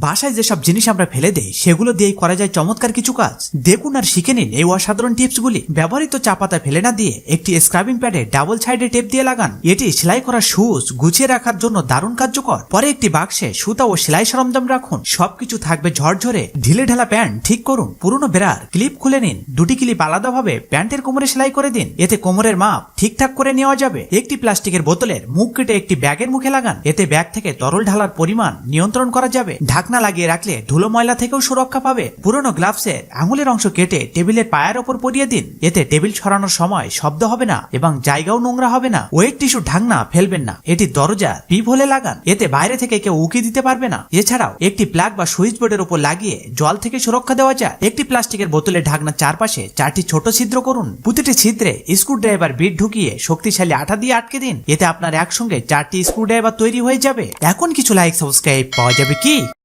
বাসায় যেসব জিনিস আমরা ফেলে দেই সেগুলো দিয়েই করা যায় চমৎকার কিছু কাজ। দেখুন আর শিখে নিন এই অসাধারণ টিপসগুলি। ব্যবহৃত চা পাতা ফেলে না দিয়ে একটি স্ক্রাবিং প্যাডে ডাবল সাইডে টেপ দিয়ে লাগান। এটি সেলাই করা শুজ গুছিয়ে রাখার জন্য দারুণ কার্যকর। পরে একটি বাক্সে সুতা ও সেলাই সরঞ্জাম রাখুন, সবকিছু থাকবে ঝরঝরে। ঢিলে ঢালা প্যান্ট ঠিক করুন, পুরনো বেড়ার ক্লিপ খুলে নিন, দুটি ক্লিপ আলাদাভাবে প্যান্টের কোমরে সেলাই করে দিন, এতে কোমরের মাপ ঠিকঠাক করে নেওয়া যাবে। একটি প্লাস্টিকের বোতলের মুখ কেটে একটি ব্যাগের মুখে লাগান, এতে ব্যাগ থেকে তরল ঢালার পরিমাণ নিয়ন্ত্রণ করা যাবে। ঢাকনা লাগিয়ে রাখলে ধুলো ময়লা থেকেও সুরক্ষা পাবে। পুরনো গ্লাভসের আঙুলের অংশ কেটে টেবিলের পায়ের ওপর পরিয়ে দিন, এতে টেবিল সরানোর সময় শব্দ হবে না এবং জায়গাও নোংরা হবে না। ওয়েট টিস্যু ঢাকনা ফেলবেন না, এটি দরজা পিপ হলে লাগান, এতে বাইরে থেকে কেউ উকি দিতে পারবে না। এছাড়াও একটি প্লাগ বা সুইচ বোর্ডের উপর লাগিয়ে জল থেকে সুরক্ষা দেওয়া যায়। একটি প্লাস্টিকের বোতলের ঢাকনার চারপাশে 4টি ছোট ছিদ্র করুন, প্রতিটি ছিদ্রে স্ক্রুড্রাইভার বিট ঢুকিয়ে শক্তিশালী আঠা দিয়ে আটকে দিন, এতে আপনার একসঙ্গে 4টি স্ক্রুড্রাইভার তৈরি হয়ে যাবে। এখন কিছু লাইক সাবস্ক্রাইব পাওয়া যাবে কি?